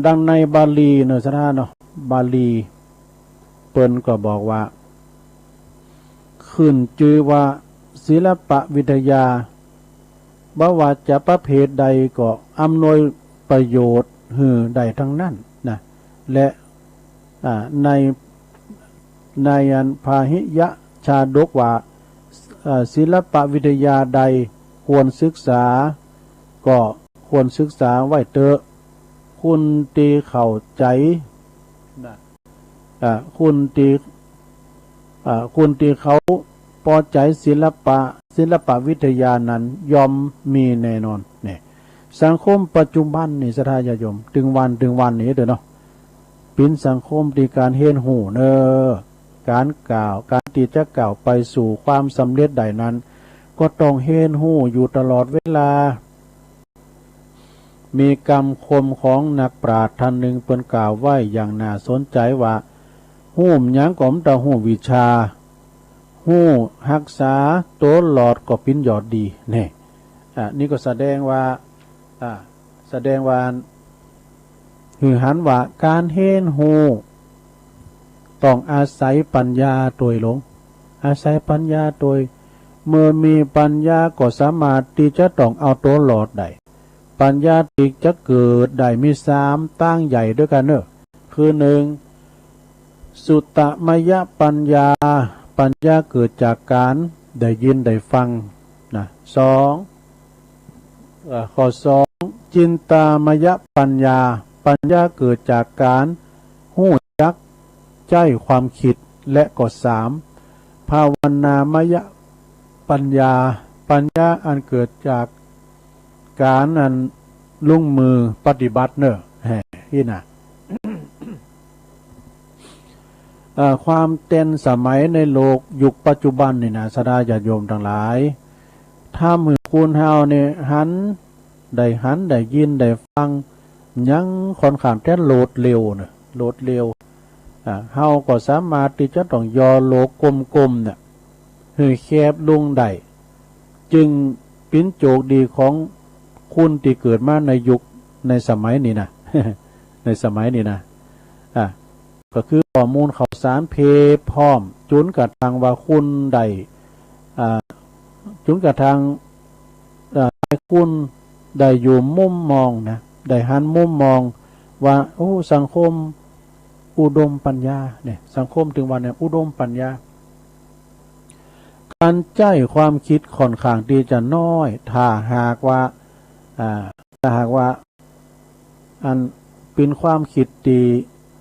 ดังในบาลีเนอะสถานเนาะบาลีเปิ้นก็บอกว่าขึ้นจือว่าศิลปะวิทยาบ่ว่าจะประเภทใดก็อำนวยประโยชน์หือใดทั้งนั้นนะและในอันพาหิยะชาดกว่าศิลปะวิทยาใดควรศึกษาก็ควรศึกษาไว้เถอะคุณตีเข้าใจนะคุณตีเขาพอใจศิลปะวิทยานั้นยอมมีแน่นอนเนี่ยสังคมปัจจุบันนี่สถานญาติโยมถึงวันนี้เด้อเนาะเป็นสังคมที่การเห็นหูเนอการกล่าวการที่จะกล่าวไปสู่ความสำเร็จใดนั้นก็ต้องเห็นหูอยู่ตลอดเวลามีคำคมของนักปราชญ์ท่านหนึ่งเปิ้นกล่าวไว้อย่างน่าสนใจว่าหูมหยังก็มแต่หูวิชาหูรักษาตัวหลอดก็เป็นยอดดีเนี่ยนี่ก็แสดงว่าคือหันว่าการเห็นหูต้องอาศัยปัญญาโดยหลงอาศัยปัญญาโดยเมื่อมีปัญญาก็สามารถที่จะต้องเอาตัวหลอดได้ปัญญาที่จะเกิดได้มี3ตั้งใหญ่ด้วยกันเนอะคือ1 สุตตมยปัญญาปัญญาเกิดจากการได้ยินได้ฟังนะสองข้อสองจินตามยปัญญาปัญญาเกิดจากการหู้จักใจความคิดและข้อสามภาวนามยปัญญาปัญญาอันเกิดจากการอันลงมือปฏิบัติเนอะที่น่ะ ความเต้นสมัยในโลกยุคปัจจุบันนี่นะสดาญาติโยมทั้งหลายถ้ามือคุณเฮาเนี่ยหันได้ยินได้ฟังยังค่อนข้างแต่โหลดเร็วเนอะโหลดเร็วเฮาก็สามารถที่จะต้องย่อโลกกลมๆเนี่ยให้แคบลงได้จึงเป็นโจกดีของคุณที่เกิดมาในยุคในสมัยนี้นะ ในสมัยนี้นะก็คือข้อมูลข่าวสารเพพร้อมจุนกับทางว่าคุณใดจุนกับทางคุณได้อยู่มุมมองนะได้หันมุมมองว่าโอ้สังคมอุดมปัญญาเนี่ยสังคมถึงวันเนี่ยอุดมปัญญาการใจความคิดค่อนข้างที่จะน้อยถ้าหากว่าอันเป็นความคิดดี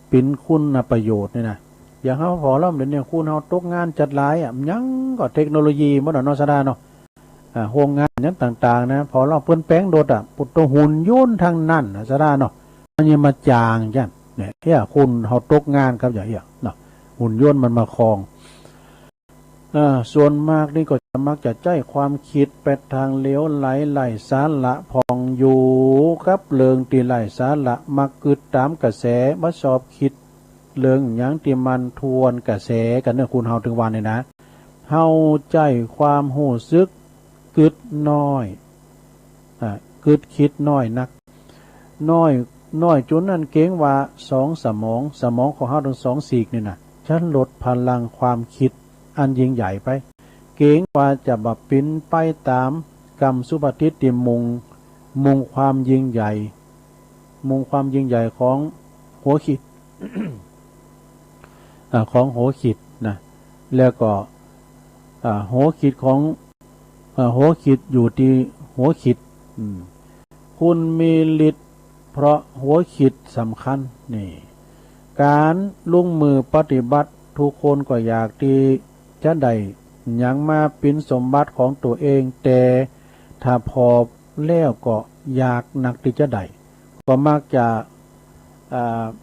เป็นคุณประโยชน์เนี่ยนะอย่างเขาพอเริ่มเดี๋ยวนี้คุณเขาตกงานจัดหลายยังก็เทคโนโลยีมันนอสดาเนาะโรงงานนั้นต่างๆนะพอเราเปลี่ยนแปลงโดดปุตตหุ่นยุ่นทางนั้นสดาเนาะมันยังมาจางยันเนี่ยคุณเขาตกงานครับอย่างเงี้ยเนาะหุ่นยุ่นมันมาคลองส่วนมากนี่ก็จะมักจะใจความคิดไปทางเลี้ยวไหลสาระพองอยู่กับเลิงตีไหลสาระมักกึดตามกระแสมาสอบคิดเลิงอย่างที่มันทวนกระแสกันเนี่ยคุณเฮาถึงวันนี่นะเฮาใจความหู้ซึกกึดน้อยกึดคิดน้อยนักน้อยจนนั่นเก่งว่าสมองของเฮาทั้งสองซีกนี่นะฉันลดพลังความคิดอันยิ่งใหญ่ไปเก่งว่าจะบับปิ้นไปตามกรรมสุปฏิทินมุงความยิ่งใหญ่ของหัวขิด ของหัวขิดนะแล้วก็หัวขิดของหัวขิดอยู่ที่หัวขิดคุณมีฤทธิ์เพราะหัวขิดสำคัญนี่การลงมือปฏิบัติทุกคนก็อยากที่จะได้ยังมาเป็นสมบัติของตัวเองแต่ถ้าพอแล้วก็อยากนักที่จะได้ก็มักจะ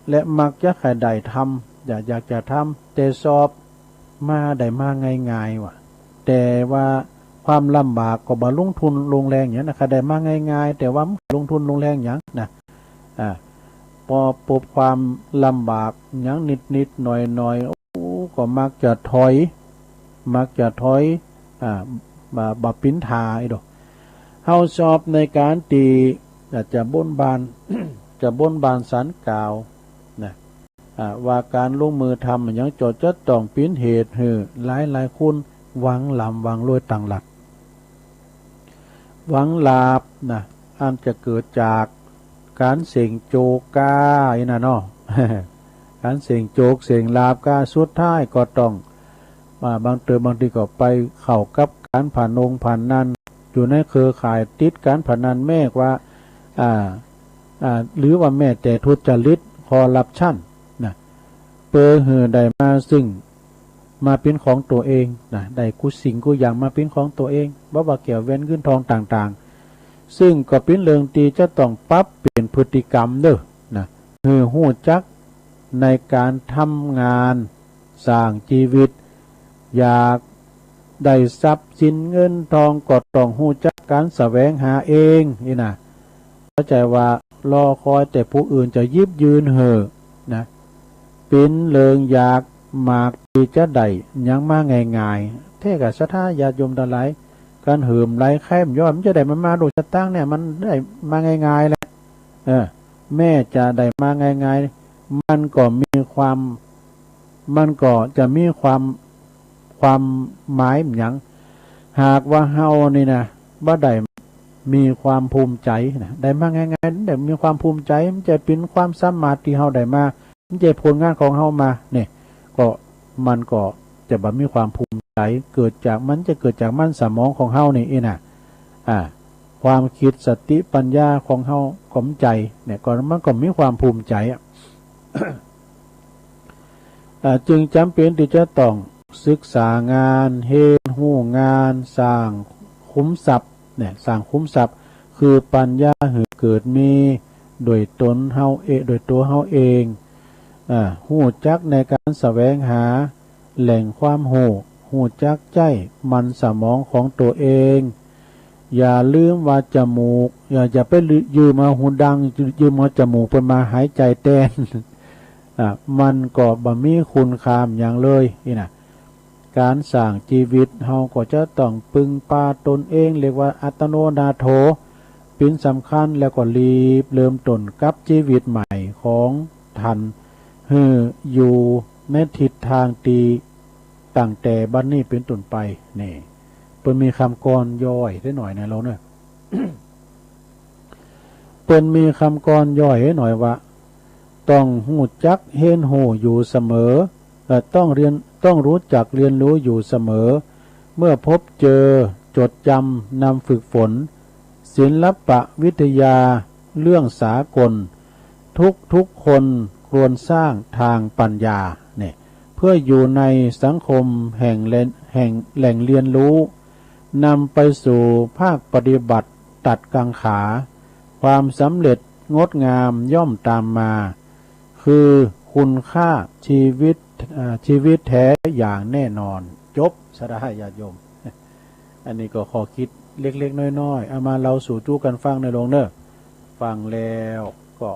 และมักจะใครได้ทำอยากจะทำแต่สอบมาได้มาง่ายๆว่ะแต่ว่าความลำบากก็บ่ลงทุนลงแรงอย่างนะใครได้มาง่ายๆแต่ว่าลงทุนลงแรงอย่างนะพอพบความลำบากอย่างนิดหน่อยก็มักจะถอยบ่ปิ้นทาไอ้ดอกเฮาชอบในการตีจะบนบาน จะบนบานสันกล่าวนะว่าการลงมือทำอย่างจดจะต้องปิ้นเหตุหลายคุณหวังลำหวังรวยต่างหลักหวังลาบนะอันจะเกิดจากการเสี่ยงโจกาอีน่ะเนาะ การเสี่ยงโจกเสี่ยงลาบกาสุดท้ายก็ต้องบางทีก็ไปเข้ากับการผ่านนันอยู่ในเครือข่ายติดการผ่านนันแม่ว่าหรือว่าแม่แต่ทุจริตคอร์รัปชันนะเปิดได้มาซึ่งมาเป็นของตัวเองนะได้กุสิ่งกุอย่างมาเป็นของตัวเองบ่ว่าเกี่ยวเว้นขึ้นทองต่างๆซึ่งก็เป็นเรื่องที่จะต้องปรับเปลี่ยนพฤติกรรมเด้อนะหู้จักในการทำงานสร้างชีวิตอยากได้ทรัพย์สินเงินทองก็ต้องหู้จักการแสวงหาเองนี่นะเข้าใจว่ารอคอยแต่ผู้อื่นจะยิบยืนนะเป็นเลิงอยากมากที่จะได้ยังมาง่ายๆเท่กับศรัทธาญาติโยมทั้งหลายการเหิมไหลแค้มย่อมจะได้มาโดยสตั้งเนี่ยมันได้มาง่ายๆแหละแม่จะได้มาง่ายๆมันก็จะมีความหมายอย่างหากว่าเฮานี่นะบ่ได้มีความภูมิใจนะได้มาง่ายๆได้มีความภูมิใจมันจะเป็นความสามารถที่เฮาได้มามันจะผลงานของเฮามาเนี่ย ก็มันก็จะบ่มีความภูมิใจเกิดจากมันจะเกิดจากมันสมองของเฮานี่เองน่ะความคิดสติปัญญาของเฮาของใจเนี่ยก็มันก็มีความภูมิใจจึงจำเป็นที่จะต้องศึกษางานเฮ็ดฮู้งานสร้างคุ้มทรัพย์เนี่ยสร้างคุ้มทรัพย์คือปัญญาหือเกิดมีโดยตนเฮาโดยตัวเฮาเองฮู้จักในการแสวงหาแหล่งความฮู้จักใจมันสมองของตัวเองอย่าลืมว่าจมูกอย่าไปยืมมาหูดังยืมมาจมูกเพิ่นมาหายใจแตนมันก็บ่มีคุณค่าอย่างเลยนี่นะการสร้างชีวิตเฮาก็จะต้องปึงปาตนเองเรียกว่าอัตโนนาโถเป็นสำคัญแล้วก็รีบเริ่มต้นกับชีวิตใหม่ของท่านอยู่ในทิศทางตีตั้งแต่บัดนี้เป็นต้นไปนี่เปิ้นมีคำกรย่อยได้หน่อยนะเราเนี่ย เปิ้นมีคำกรย่อยให้หน่อยว่าต้องหูจักเห็นหูอยู่เสมอต้องรู้จักเรียนรู้อยู่เสมอเมื่อพบเจอจดจำนำฝึกฝนศิลปะวิทยาเรื่องสากลทุกคนควรสร้างทางปัญญาเนี่ยเพื่ออยู่ในสังคมแห่งแหล่งเรียนรู้นำไปสู่ภาคปฏิบัติตัดกังขาความสำเร็จงดงามย่อมตามมาคือคุณค่าชีวิตแท้อย่างแน่นอนจบสดาญาติโยมอันนี้ก็ขอคิดเล็กๆน้อยๆเอามาเราสู่จู้กันฟังในโรงเนอะฟังแล้วก็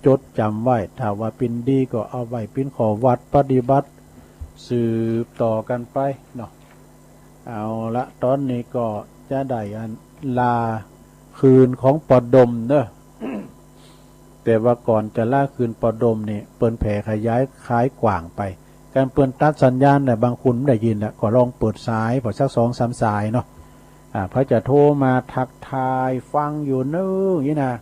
จดจำไว้ถ้าว่าเป็นดีก็เอาไว้เป็นขอวัดปฏิบัติสืบต่อกันไปเนาะเอาละตอนนี้ก็จะได้อันลาคืนของปอดมเนอะ แต่ว่าก่อนจะล่าคืนปอดมนี่เปิดแผ่ขยายคล้ายกว่างไปการเปิดตัดสัญญาณเนี่ยบางคุณได้ยินแล้วก็ลองเปิดสายพอสัก2-3 สายเนาะพระจะโทรมาทักทายฟังอยู่นึงนี่นะ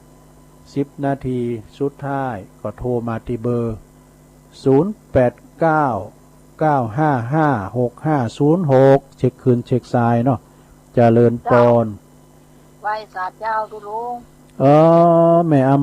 10 นาทีสุดท้ายก็โทรมาที่เบอร์0899556506เช็คคืนเช็คสายเนาะเจริญปอนไหว้ศาสตร์เจ้าทุลุงแม่อม